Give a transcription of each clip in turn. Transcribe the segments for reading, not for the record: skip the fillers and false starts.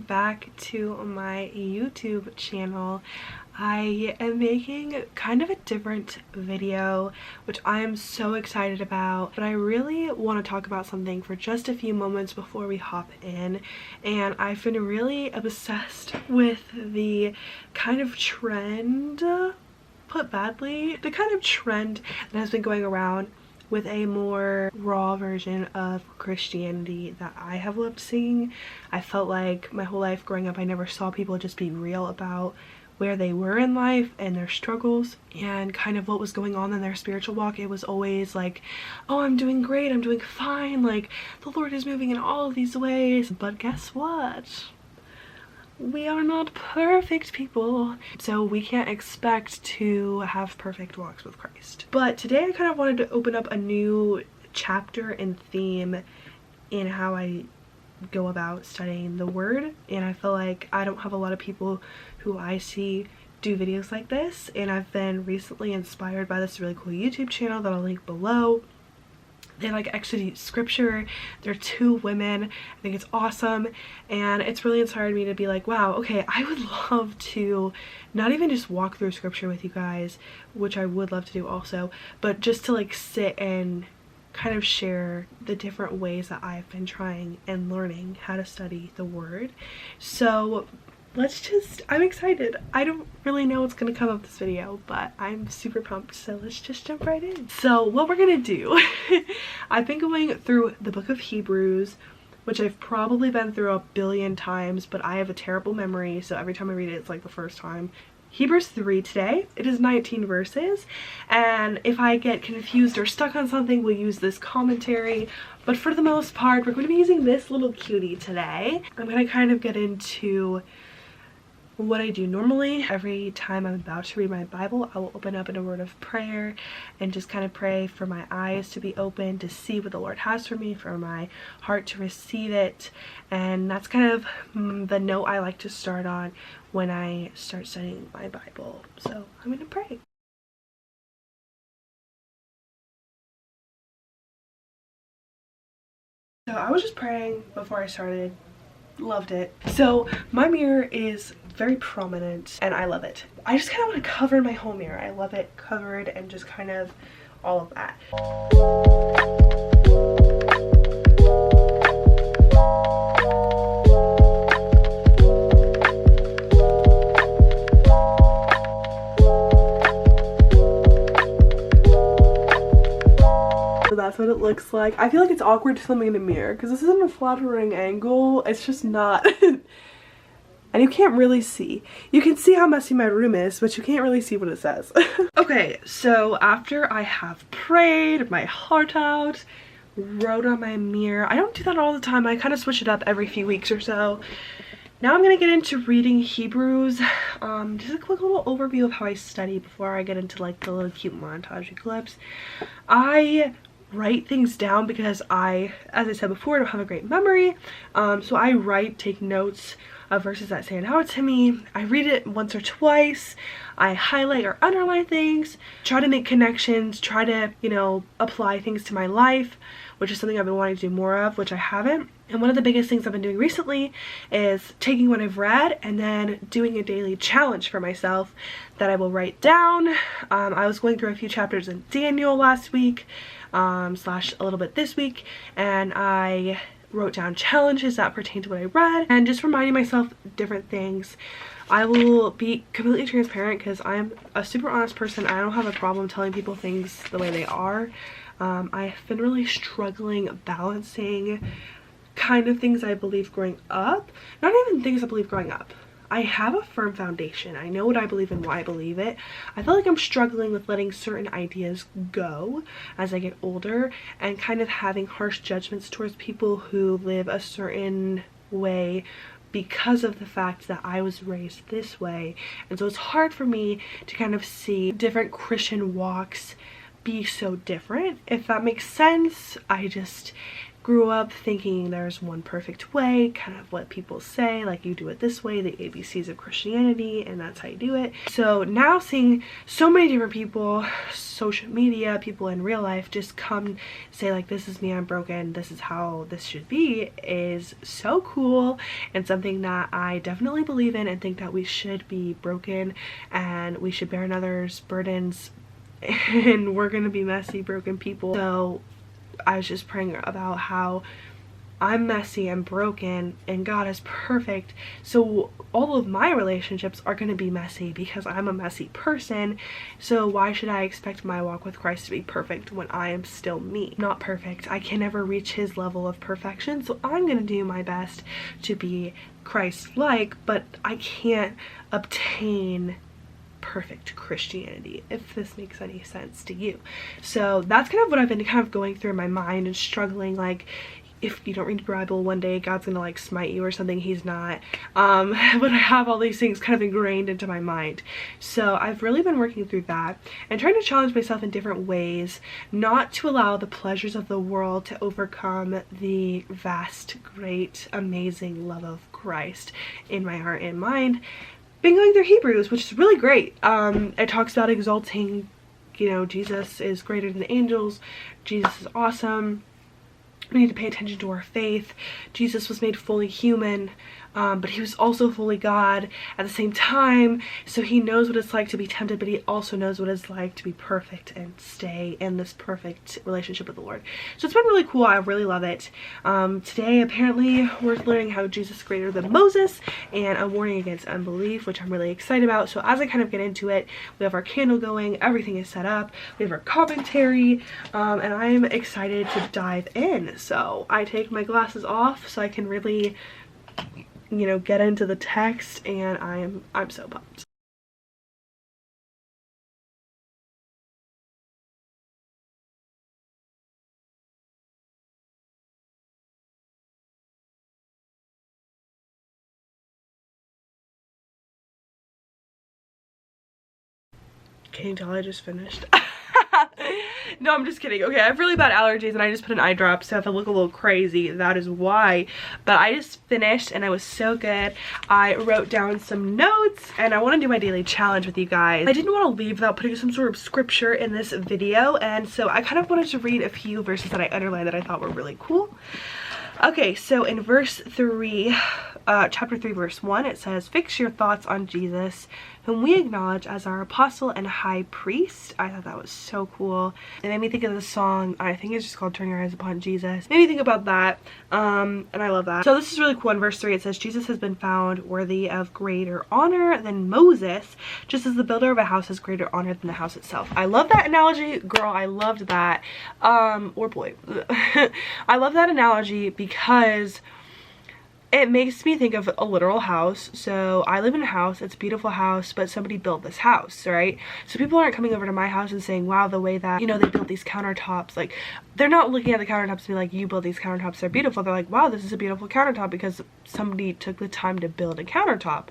back to my YouTube channel. I am making kind of a different video, which I am so excited about, but I really want to talk about something for just a few moments before we hop in. And I've been really obsessed with the kind of trend, put badly, the kind of trend that has been going around with a more raw version of Christianity that I have loved seeing. I felt like my whole life growing up I never saw people just be real about where they were in life and their struggles and kind of what was going on in their spiritual walk. It was always like, oh, I'm doing great, I'm doing fine, like the Lord is moving in all of these ways. But guess what? We are not perfect people, so we can't expect to have perfect walks with Christ. But today I kind of wanted to open up a new chapter and theme in how I go about studying the Word, and I feel like I don't have a lot of people who I see do videos like this, and I've been recently inspired by this really cool YouTube channel that I'll link below. They like exegete scripture. They're two women. I think it's awesome, and it's really inspired me to be like, wow, okay, I would love to not even just walk through scripture with you guys, which I would love to do also, but just to like sit and kind of share the different ways that I've been trying and learning how to study the Word. So I'm excited. I don't really know what's gonna come of this video, but I'm super pumped, so let's just jump right in. So what we're gonna do, I've been going through the book of Hebrews, which I've probably been through a billion times, but I have a terrible memory, so every time I read it, it's like the first time. Hebrews 3 today. It is 19 verses, and if I get confused or stuck on something, we'll use this commentary, but for the most part, we're going to be using this little cutie today. I'm going to kind of get into what I do normally. Every time I'm about to read my Bible, I will open up in a word of prayer and just kind of pray for my eyes to be open to see what the Lord has for me, for my heart to receive it, and that's kind of the note I like to start on when I start studying my Bible. So I'm gonna pray. So I was just praying before I started. Loved it. So my mirror is very prominent and I love it. I just kind of want to cover my whole mirror. I love it covered and just kind of all of that. So that's what it looks like. I feel like it's awkward to film in a mirror because this isn't a flattering angle. It's just not. And you can't really see. You can see how messy my room is, but you can't really see what it says. Okay, so after I have prayed my heart out, wrote on my mirror. I don't do that all the time. I kind of switch it up every few weeks or so. Now I'm gonna get into reading Hebrews. Just a quick little overview of how I study before I get into like the little cute montage clips. I write things down because as I said before, I don't have a great memory. So I take notes of verses that stand out to me. I read it once or twice. I highlight or underline things, try to make connections, try to, you know, apply things to my life, which is something I've been wanting to do more of, which I haven't. And one of the biggest things I've been doing recently is taking what I've read and then doing a daily challenge for myself that I will write down. I was going through a few chapters in Daniel last week, slash a little bit this week, and I wrote down challenges that pertain to what I read and just reminding myself different things. I will be completely transparent because I'm a super honest person. I don't have a problem telling people things the way they are. I've been really struggling balancing kind of things I believe growing up. Not even things I believe growing up. I have a firm foundation. I know what I believe and why I believe it. I feel like I'm struggling with letting certain ideas go as I get older and kind of having harsh judgments towards people who live a certain way because of the fact that I was raised this way. And so it's hard for me to kind of see different Christian walks be so different, if that makes sense. grew up thinking there's one perfect way, kind of what people say, like you do it this way, the ABCs of Christianity, and that's how you do it. So now seeing so many different people, social media, people in real life just come say like, this is me, I'm broken, this is how this should be, is so cool, and something that I definitely believe in and think that we should be broken and we should bear another's burdens, and we're gonna be messy, broken people. So I was just praying about how I'm messy and broken and God is perfect, so all of my relationships are going to be messy because I'm a messy person. So why should I expect my walk with Christ to be perfect when I am still me? Not perfect. I can never reach his level of perfection, so I'm going to do my best to be Christ-like, but I can't obtain perfect Christianity, if this makes any sense to you. So that's kind of what I've been kind of going through in my mind and struggling, like, if you don't read the Bible one day, God's gonna like smite you or something. He's not. But I have all these things kind of ingrained into my mind. So I've really been working through that and trying to challenge myself in different ways, not to allow the pleasures of the world to overcome the vast, great, amazing love of Christ in my heart and mind. Been going through Hebrews, which is really great. It talks about exalting, you know, Jesus is greater than the angels. Jesus is awesome. We need to pay attention to our faith. Jesus was made fully human, but he was also fully God at the same time. So he knows what it's like to be tempted, but he also knows what it's like to be perfect and stay in this perfect relationship with the Lord. So it's been really cool. I really love it. Today, apparently, we're learning how Jesus is greater than Moses and a warning against unbelief, which I'm really excited about. So as I kind of get into it, we have our candle going, everything is set up, we have our commentary, and I'm excited to dive in. So I take my glasses off so I can really, you know, get into the text, and I'm so pumped. Can you tell I just finished? No, I'm just kidding. Okay, I have really bad allergies and I just put an eye drop, so if I look a little crazy, that is why. But I just finished and it was so good. I wrote down some notes and I want to do my daily challenge with you guys. I didn't want to leave without putting some sort of scripture in this video, and so I kind of wanted to read a few verses that I underlined that I thought were really cool. Okay, so in verse 3, chapter 3, verse 1, it says, "Fix your thoughts on Jesus, whom we acknowledge as our apostle and high priest." I thought that was so cool. It made me think of the song, I think it's just called "Turn Your Eyes Upon Jesus." Made me think about that, and I love that. So this is really cool. In verse 3, it says, "Jesus has been found worthy of greater honor than Moses, just as the builder of a house has greater honor than the house itself." I love that analogy, girl. I loved that. Or boy. I love that analogy because it makes me think of a literal house. So I live in a house, it's a beautiful house, but somebody built this house, right? So people aren't coming over to my house and saying, wow, the way that, you know, they built these countertops, like, they're not looking at the countertops and be like, you built these countertops, they're beautiful. They're like, wow, this is a beautiful countertop because somebody took the time to build a countertop.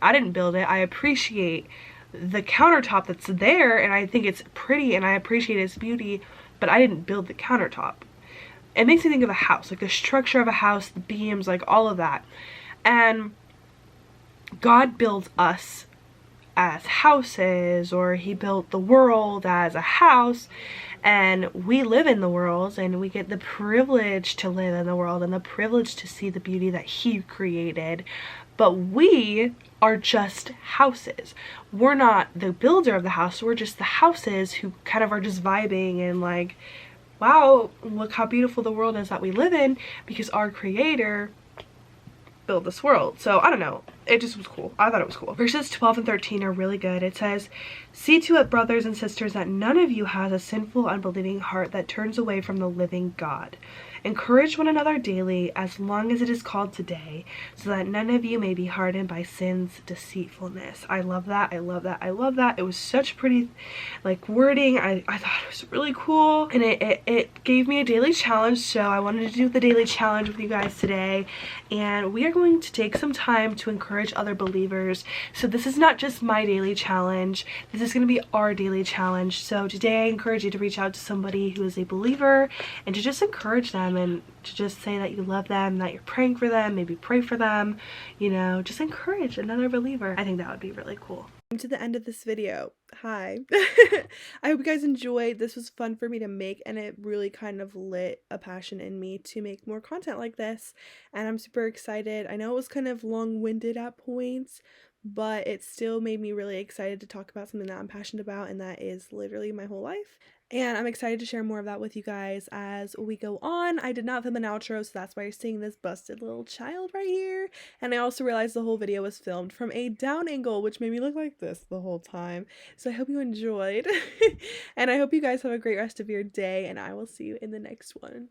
I didn't build it. I appreciate the countertop that's there, and I think it's pretty, and I appreciate its beauty, but I didn't build the countertop. It makes me think of a house, like the structure of a house, the beams, like all of that. And God builds us as houses, or he built the world as a house, and we live in the world, and we get the privilege to live in the world and the privilege to see the beauty that he created. But we are just houses. We're not the builder of the house, we're just the houses who kind of are just vibing and like, wow, look how beautiful the world is that we live in, because our creator built this world. So I don't know, it just was cool. I thought it was cool. Verses 12 and 13 are really good. It says, "See to it, brothers and sisters, that none of you has a sinful, unbelieving heart that turns away from the living God. Encourage one another daily, as long as it is called today, so that none of you may be hardened by sin's deceitfulness." I love that. I love that. I love that. It was such pretty, like, wording. I thought it was really cool, and it gave me a daily challenge. So I wanted to do the daily challenge with you guys today, and we are going to take some time to encourage encourage other believers. So this is not just my daily challenge, this is going to be our daily challenge. So today I encourage you to reach out to somebody who is a believer and to just encourage them and to just say that you love them, that you're praying for them, maybe pray for them, you know, just encourage another believer. I think that would be really cool. To the end of this video. Hi. I hope you guys enjoyed. This was fun for me to make, and it really kind of lit a passion in me to make more content like this, and I'm super excited. I know it was kind of long-winded at points, but it still made me really excited to talk about something that I'm passionate about, and that is literally my whole life. And I'm excited to share more of that with you guys as we go on. I did not film an outro, so that's why you're seeing this busted little child right here. And I also realized the whole video was filmed from a down angle, which made me look like this the whole time. So I hope you enjoyed. And I hope you guys have a great rest of your day, and I will see you in the next one.